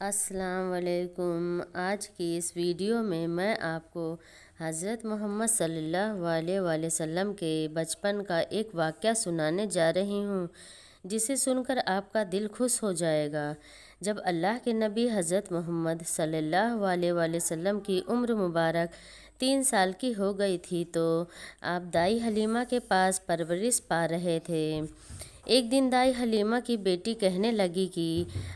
السلام علیکم۔ آج کی اس ویڈیو میں آپ کو حضرت محمد صلی اللہ علیہ وآلہ وسلم کے بچپن کا ایک واقعہ سنانے جا رہی ہوں، جسے سن کر آپ کا دل خوش ہو جائے گا۔ جب اللہ کے نبی حضرت محمد صلی اللہ علیہ وآلہ وسلم کی عمر مبارک 3 سال کی ہو گئی تھی تو آپ دائی حلیمہ کے پاس پرورش پا رہے تھے۔ ایک دن دائی حلیمہ کی بیٹی کہنے لگی کہ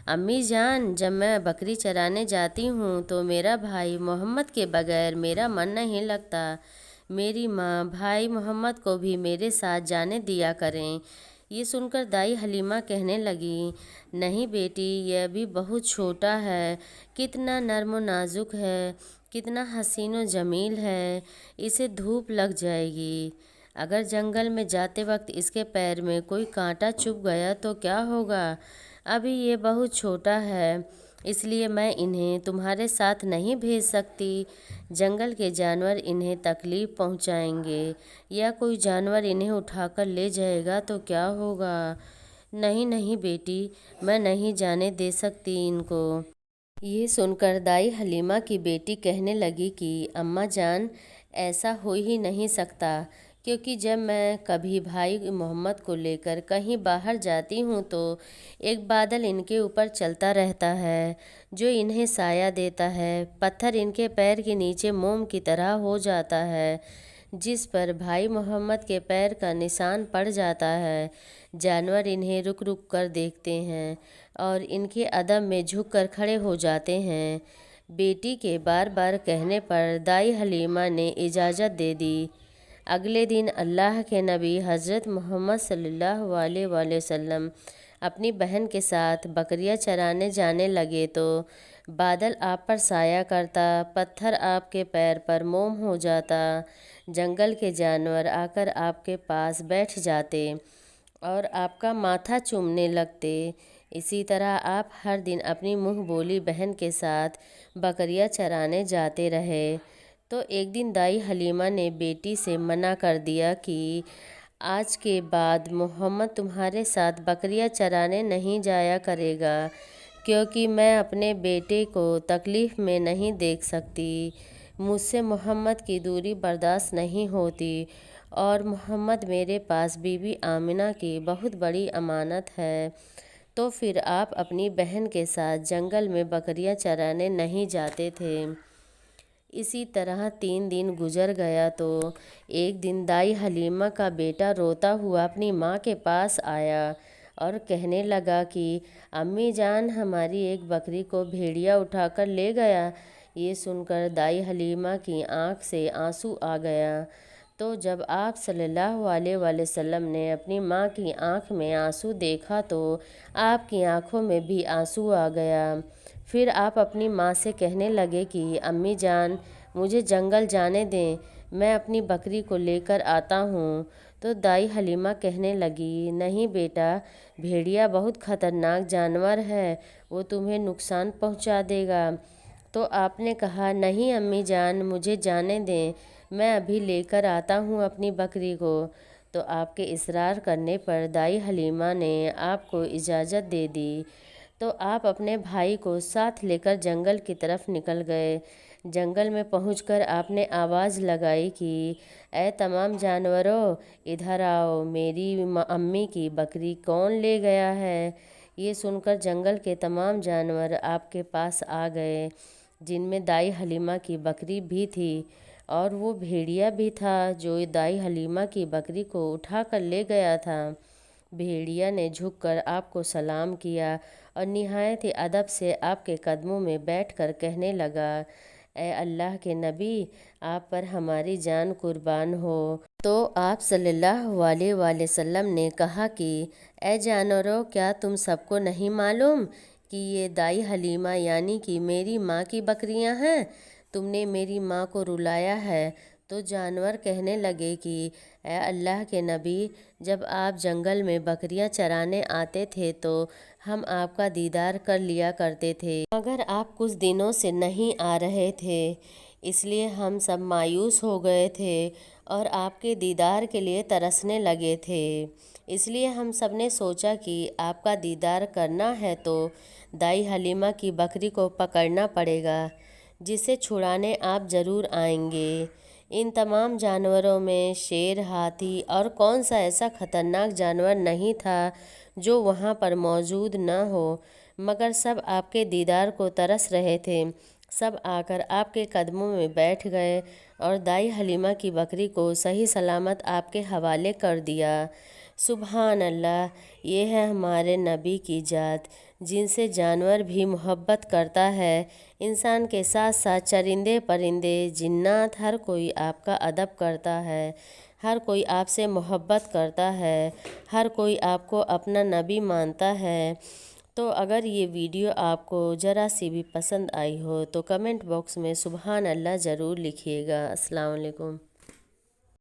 امی جان، جب میں بکری چرانے جاتی ہوں تو میرا بھائی محمد کے بغیر میرا من نہیں لگتا۔ میری ماں بھائی محمد کو بھی میرے ساتھ جانے دیا کریں۔ یہ سن کر دائی حلیمہ کہنے لگی، نہیں بیٹی، یہ ابھی بہت چھوٹا ہے، کتنا نرم و نازک ہے، کتنا حسین و جمیل ہے، اسے دھوپ لگ جائے گی۔ اگر جنگل میں جاتے وقت اس کے پیر میں کوئی کانٹا چبھ گیا تو کیا ہوگا؟ ابھی یہ بہت چھوٹا ہے، اس لیے میں انہیں تمہارے ساتھ نہیں بھیج سکتی۔ جنگل کے جانور انہیں تکلیف پہنچائیں گے یا کوئی جانور انہیں اٹھا کر لے جائے گا تو کیا ہوگا؟ نہیں نہیں بیٹی، میں نہیں جانے دے سکتی ان کو۔ یہ سن کر دائی حلیمہ کی بیٹی کہنے لگی کہ اماں جان، ایسا ہو ہی نہیں سکتا، کیونکہ جب میں کبھی بھائی محمد کو لے کر کہیں باہر جاتی ہوں تو ایک بادل ان کے اوپر چلتا رہتا ہے جو انہیں سایہ دیتا ہے۔ پتھر ان کے پیر کے نیچے موم کی طرح ہو جاتا ہے جس پر بھائی محمد کے پیر کا نشان پڑ جاتا ہے۔ جانور انہیں رک رک کر دیکھتے ہیں اور ان کے عدم میں جھک کر کھڑے ہو جاتے ہیں۔ بیٹی کے بار بار کہنے پر دائی حلیمہ نے اجازت دے دی۔ اگلے دن اللہ کے نبی حضرت محمد صلی اللہ علیہ وآلہ وسلم اپنی بہن کے ساتھ بکریاں چرانے جانے لگے تو بادل آپ پر سایہ کرتا، پتھر آپ کے پیر پر موم ہو جاتا، جنگل کے جانور آ کر آپ کے پاس بیٹھ جاتے اور آپ کا ماتھا چومنے لگتے۔ اسی طرح آپ ہر دن اپنی منہ بولی بہن کے ساتھ بکریاں چرانے جاتے رہے۔ تو ایک دن دائی حلیمہ نے بیٹی سے منع کر دیا کہ آج کے بعد محمد تمہارے ساتھ بکریاں چرانے نہیں جایا کرے گا، کیونکہ میں اپنے بیٹے کو تکلیف میں نہیں دیکھ سکتی۔ مجھ سے محمد کی دوری برداشت نہیں ہوتی اور محمد میرے پاس بی بی آمنہ کی بہت بڑی امانت ہے۔ تو پھر آپ اپنی بہن کے ساتھ جنگل میں بکریاں چرانے نہیں جاتے تھے۔ اسی طرح 3 دن گزر گیا تو ایک دن دائی حلیمہ کا بیٹا روتا ہوا اپنی ماں کے پاس آیا اور کہنے لگا کہ امی جان، ہماری ایک بکری کو بھیڑیا اٹھا کر لے گیا۔ یہ سن کر دائی حلیمہ کی آنکھ سے آنسو آ گیا۔ تو جب آپ صلی اللہ علیہ وآلہ وسلم نے اپنی ماں کی آنکھ میں آنسو دیکھا تو آپ کی آنکھوں میں بھی آنسو آ گیا۔ پھر آپ اپنی ماں سے کہنے لگے کہ امی جان، مجھے جنگل جانے دیں، میں اپنی بکری کو لے کر آتا ہوں۔ تو دائی حلیمہ کہنے لگی، نہیں بیٹا، بھیڑیا بہت خطرناک جانور ہے، وہ تمہیں نقصان پہنچا دے گا۔ تو آپ نے کہا، نہیں امی جان، مجھے جانے دیں، میں ابھی لے کر آتا ہوں اپنی بکری کو۔ تو آپ کے اصرار کرنے پر دائی حلیمہ نے آپ کو اجازت دے دی۔ تو آپ اپنے بھائی کو ساتھ لے کر جنگل کی طرف نکل گئے۔ جنگل میں پہنچ کر آپ نے آواز لگائی کہ اے تمام جانوروں، ادھر آؤ، میری امی کی بکری کون لے گیا ہے؟ یہ سن کر جنگل کے تمام جانور آپ کے پاس آ گئے، جن میں دائی حلیمہ کی بکری بھی تھی اور وہ بھیڑیا بھی تھا جو دائی حلیمہ کی بکری کو اٹھا کر لے گیا تھا۔ بھیڑیا نے جھک کر آپ کو سلام کیا اور نہایت ہی ادب سے آپ کے قدموں میں بیٹھ کر کہنے لگا، اے اللہ کے نبی، آپ پر ہماری جان قربان ہو۔ تو آپ صلی اللہ علیہ وآلہ وسلم نے کہا کہ اے جانوروں، کیا تم سب کو نہیں معلوم کہ یہ دائی حلیمہ یعنی کہ میری ماں کی بکریاں ہیں؟ تم نے میری ماں کو رلایا ہے۔ تو جانور کہنے لگے کہ اے اللہ کے نبی، جب آپ جنگل میں بکریاں چرانے آتے تھے تو ہم آپ کا دیدار کر لیا کرتے تھے، مگر آپ کچھ دنوں سے نہیں آ رہے تھے، اس لیے ہم سب مایوس ہو گئے تھے اور آپ کے دیدار کے لیے ترسنے لگے تھے۔ اس لیے ہم سب نے سوچا کہ آپ کا دیدار کرنا ہے تو دائی حلیمہ کی بکری کو پکڑنا پڑے گا، جسے چھڑانے آپ ضرور آئیں گے۔ ان تمام جانوروں میں شیر، ہاتھی اور کون سا ایسا خطرناک جانور نہیں تھا جو وہاں پر موجود نہ ہو، مگر سب آپ کے دیدار کو ترس رہے تھے۔ سب آ کر آپ کے قدموں میں بیٹھ گئے اور دائی حلیمہ کی بکری کو صحیح سلامت آپ کے حوالے کر دیا۔ سبحان اللہ، یہ ہے ہمارے نبی کی ذات، جن سے جانور بھی محبت کرتا ہے۔ انسان کے ساتھ ساتھ چرندے پرندے جنات ہر کوئی آپ کا ادب کرتا ہے، ہر کوئی آپ سے محبت کرتا ہے، ہر کوئی آپ کو اپنا نبی مانتا ہے۔ تو اگر یہ ویڈیو آپ کو ذرا سی بھی پسند آئی ہو تو کمنٹ باکس میں سبحان اللہ ضرور لکھیے گا۔ السلام علیکم۔